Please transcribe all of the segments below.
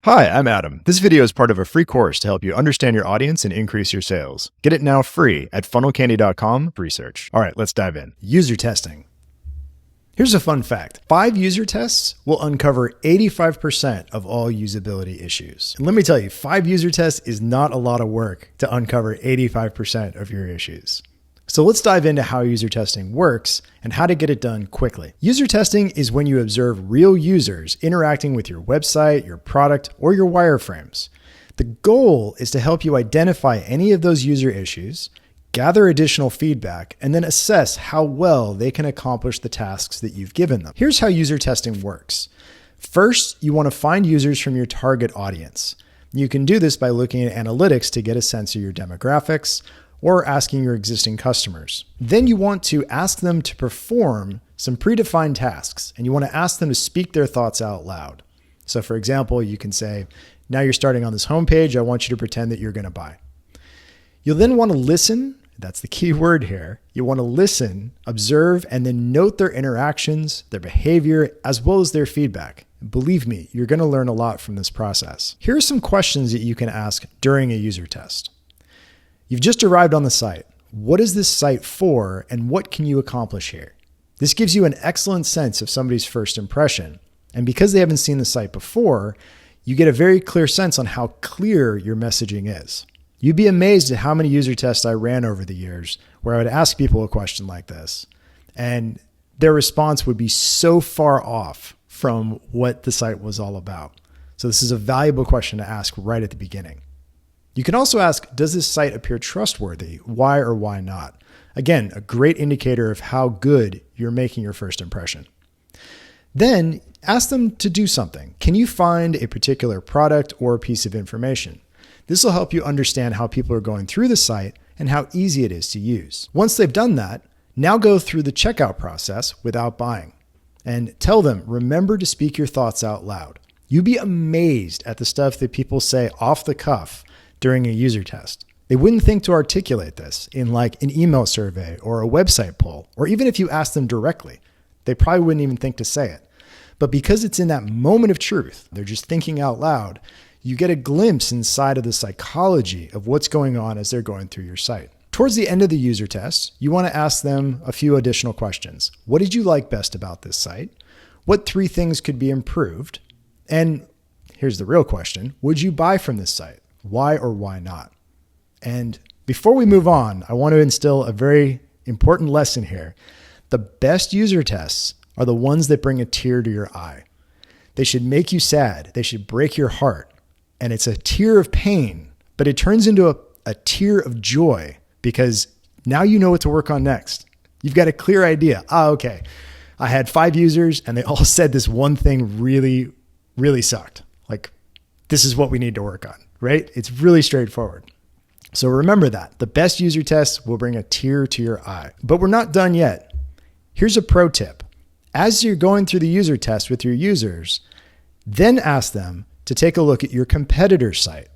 Hi, I'm Adam. This video is part of a free course to help you understand your audience and increase your sales. Get it now free at funnelcandy.com/research. All right, let's dive in. User testing. Here's a fun fact. 5 user tests will uncover 85% of all usability issues. And let me tell you, 5 user tests is not a lot of work to uncover 85% of your issues. So let's dive into how user testing works and how to get it done quickly. User testing is when you observe real users interacting with your website, your product, or your wireframes. The goal is to help you identify any of those user issues, gather additional feedback, and then assess how well they can accomplish the tasks that you've given them. Here's how user testing works. First, you want to find users from your target audience. You can do this by looking at analytics to get a sense of your demographics, or asking your existing customers. Then you want to ask them to perform some predefined tasks, and you want to ask them to speak their thoughts out loud. So for example, you can say, now you're starting on this homepage, I want you to pretend that you're going to buy. You'll then want to listen. That's the key word here. You want to listen, observe, and then note their interactions, their behavior, as well as their feedback. Believe me, you're going to learn a lot from this process. Here are some questions that you can ask during a user test. You've just arrived on the site. What is this site for, and what can you accomplish here? This gives you an excellent sense of somebody's first impression. And because they haven't seen the site before, you get a very clear sense on how clear your messaging is. You'd be amazed at how many user tests I ran over the years where I would ask people a question like this, and their response would be so far off from what the site was all about. So this is a valuable question to ask right at the beginning. You can also ask, does this site appear trustworthy? Why or why not? Again, a great indicator of how good you're making your first impression. Then ask them to do something. Can you find a particular product or piece of information? This will help you understand how people are going through the site and how easy it is to use. Once they've done that, now go through the checkout process without buying and tell them, remember to speak your thoughts out loud. You'd be amazed at the stuff that people say off the cuff during a user test. They wouldn't think to articulate this in like an email survey or a website poll, or even if you ask them directly, they probably wouldn't even think to say it. But because it's in that moment of truth, they're just thinking out loud, you get a glimpse inside of the psychology of what's going on as they're going through your site. Towards the end of the user test, you want to ask them a few additional questions. What did you like best about this site? What 3 things could be improved? And here's the real question, would you buy from this site? Why or why not? And before we move on, I want to instill a very important lesson here. The best user tests are the ones that bring a tear to your eye. They should make you sad. They should break your heart. And it's a tear of pain, but it turns into a tear of joy because now you know what to work on next. You've got a clear idea. Okay, I had 5 users and they all said this one thing really, really sucked. Like, this is what we need to work on. Right? It's really straightforward. So remember that. The best user tests will bring a tear to your eye. But we're not done yet. Here's a pro tip. As you're going through the user test with your users, then ask them to take a look at your competitor's site.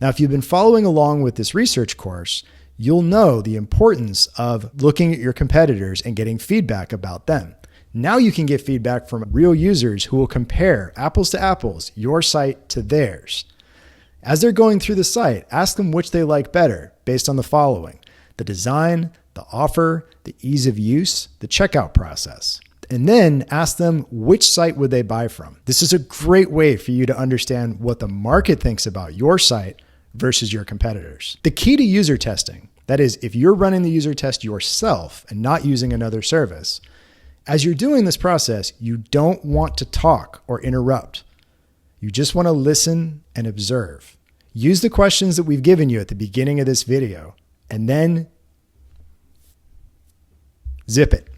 Now, if you've been following along with this research course, you'll know the importance of looking at your competitors and getting feedback about them. Now you can get feedback from real users who will compare apples to apples, your site to theirs. As they're going through the site, ask them which they like better based on the following: the design, the offer, the ease of use, the checkout process. And then ask them which site would they buy from. This is a great way for you to understand what the market thinks about your site versus your competitors. The key to user testing, that is, if you're running the user test yourself and not using another service, as you're doing this process, you don't want to talk or interrupt. You just want to listen and observe. Use the questions that we've given you at the beginning of this video, and then zip it.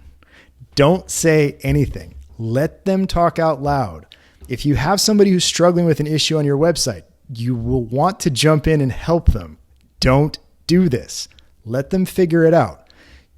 Don't say anything. Let them talk out loud. If you have somebody who's struggling with an issue on your website, you will want to jump in and help them. Don't do this. Let them figure it out.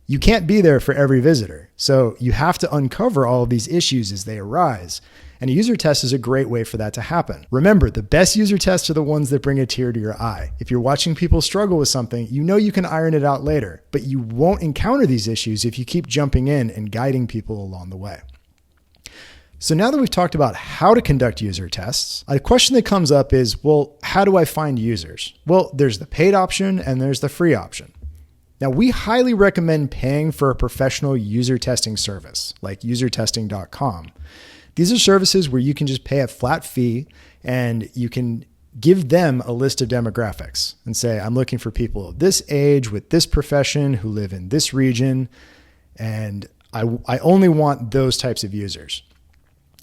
You can't be there for every visitor, so you have to uncover all of these issues as they arise. And a user test is a great way for that to happen. Remember, the best user tests are the ones that bring a tear to your eye. If you're watching people struggle with something, you know you can iron it out later, but you won't encounter these issues if you keep jumping in and guiding people along the way. So now that we've talked about how to conduct user tests, a question that comes up is, well, how do I find users? Well, there's the paid option and there's the free option. Now, we highly recommend paying for a professional user testing service like usertesting.com. These are services where you can just pay a flat fee and you can give them a list of demographics and say, I'm looking for people of this age with this profession who live in this region, and I only want those types of users.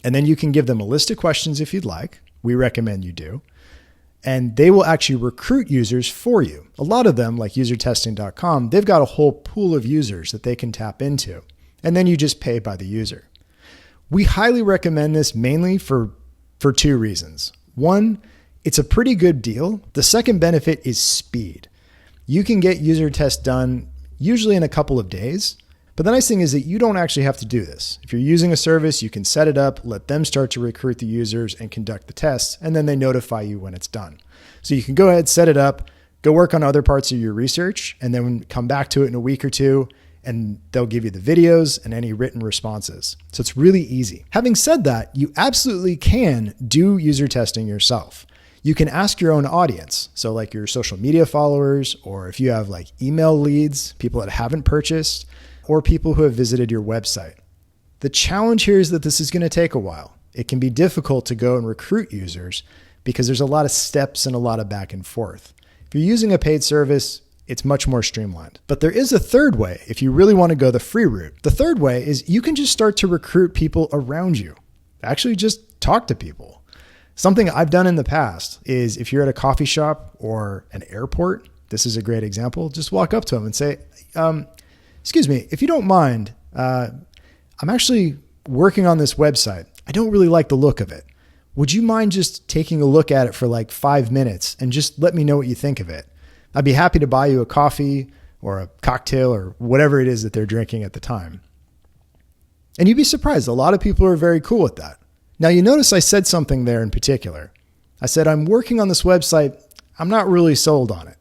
And then you can give them a list of questions if you'd like. We recommend you do. And they will actually recruit users for you. A lot of them, like usertesting.com, they've got a whole pool of users that they can tap into. And then you just pay by the user. We highly recommend this mainly for two reasons. One, it's a pretty good deal. The second benefit is speed. You can get user tests done usually in a couple of days. But the nice thing is that you don't actually have to do this. If you're using a service, you can set it up, let them start to recruit the users and conduct the tests, and then they notify you when it's done. So you can go ahead, set it up, go work on other parts of your research, and then come back to it in a week or two, and they'll give you the videos and any written responses. So it's really easy. Having said that, you absolutely can do user testing yourself. You can ask your own audience. So like your social media followers, or if you have like email leads, people that haven't purchased, or people who have visited your website. The challenge here is that this is going to take a while. It can be difficult to go and recruit users because there's a lot of steps and a lot of back and forth. If you're using a paid service, it's much more streamlined. But there is a third way if you really want to go the free route. The third way is you can just start to recruit people around you. Actually, just talk to people. Something I've done in the past is if you're at a coffee shop or an airport, this is a great example, just walk up to them and say, excuse me, if you don't mind, I'm actually working on this website. I don't really like the look of it. Would you mind just taking a look at it for like 5 minutes and just let me know what you think of it? I'd be happy to buy you a coffee or a cocktail or whatever it is that they're drinking at the time. And you'd be surprised. A lot of people are very cool with that. Now, you notice I said something there in particular. I said, I'm working on this website. I'm not really sold on it.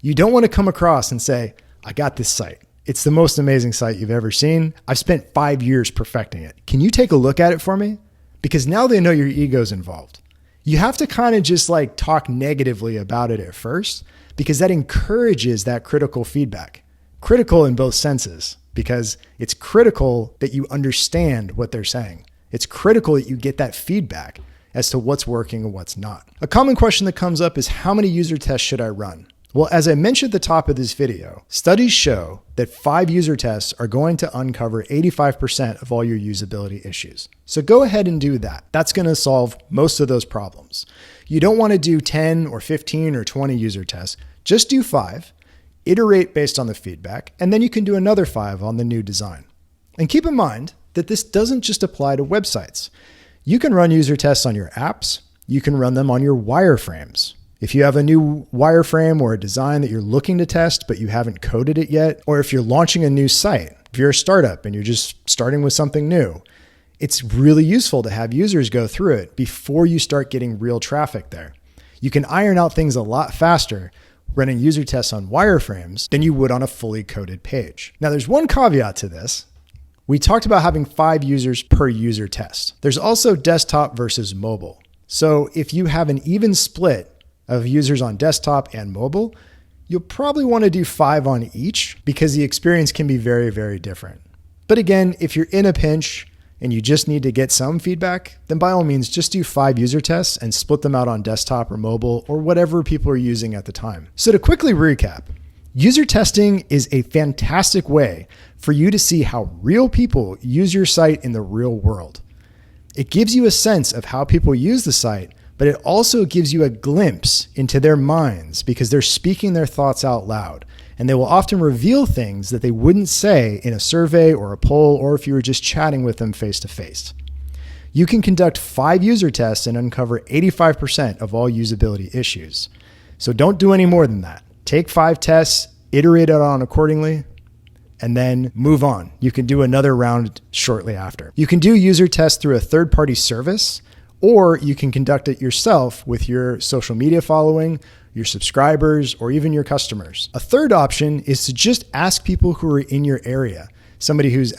You don't want to come across and say, I got this site. It's the most amazing site you've ever seen. I've spent 5 years perfecting it. Can you take a look at it for me? Because now they know your ego's involved. You have to kind of just like talk negatively about it at first, because that encourages that critical feedback. Critical in both senses, because it's critical that you understand what they're saying. It's critical that you get that feedback as to what's working and what's not. A common question that comes up is, how many user tests should I run? Well, as I mentioned at the top of this video, studies show that 5 user tests are going to uncover 85% of all your usability issues. So go ahead and do that. That's going to solve most of those problems. You don't want to do 10 or 15 or 20 user tests. Just do 5, iterate based on the feedback, and then you can do another 5 on the new design. And keep in mind that this doesn't just apply to websites. You can run user tests on your apps. You can run them on your wireframes. If you have a new wireframe or a design that you're looking to test, but you haven't coded it yet, or if you're launching a new site, if you're a startup and you're just starting with something new, it's really useful to have users go through it before you start getting real traffic there. You can iron out things a lot faster running user tests on wireframes than you would on a fully coded page. Now, there's one caveat to this. We talked about having 5 users per user test. There's also desktop versus mobile. So if you have an even split of users on desktop and mobile, you'll probably want to do 5 on each because the experience can be very, very different. But again, if you're in a pinch and you just need to get some feedback, then by all means, just do 5 user tests and split them out on desktop or mobile or whatever people are using at the time. So to quickly recap, user testing is a fantastic way for you to see how real people use your site in the real world. It gives you a sense of how people use the site, but it also gives you a glimpse into their minds because they're speaking their thoughts out loud, and they will often reveal things that they wouldn't say in a survey or a poll or if you were just chatting with them face to face. You can conduct 5 user tests and uncover 85% of all usability issues. So don't do any more than that. Take 5 tests, iterate it on accordingly, and then move on. You can do another round shortly after. You can do user tests through a third-party service, or you can conduct it yourself with your social media following, your subscribers, or even your customers. A third option is to just ask people who are in your area. somebody who's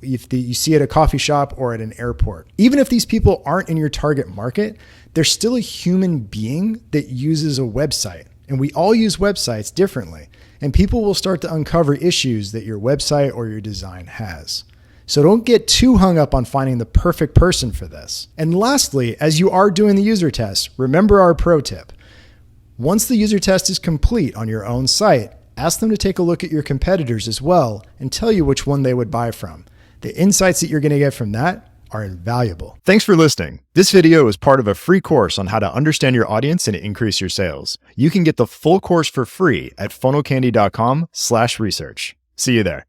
you see at a coffee shop or at an airport. Even if these people aren't in your target market, they're still a human being that uses a website. And we all use websites differently. And people will start to uncover issues that your website or your design has. So don't get too hung up on finding the perfect person for this. And lastly, as you are doing the user test, remember our pro tip. Once the user test is complete on your own site, ask them to take a look at your competitors as well and tell you which one they would buy from. The insights that you're going to get from that are invaluable. Thanks for listening. This video is part of a free course on how to understand your audience and increase your sales. You can get the full course for free at funnelcandy.com/research. See you there.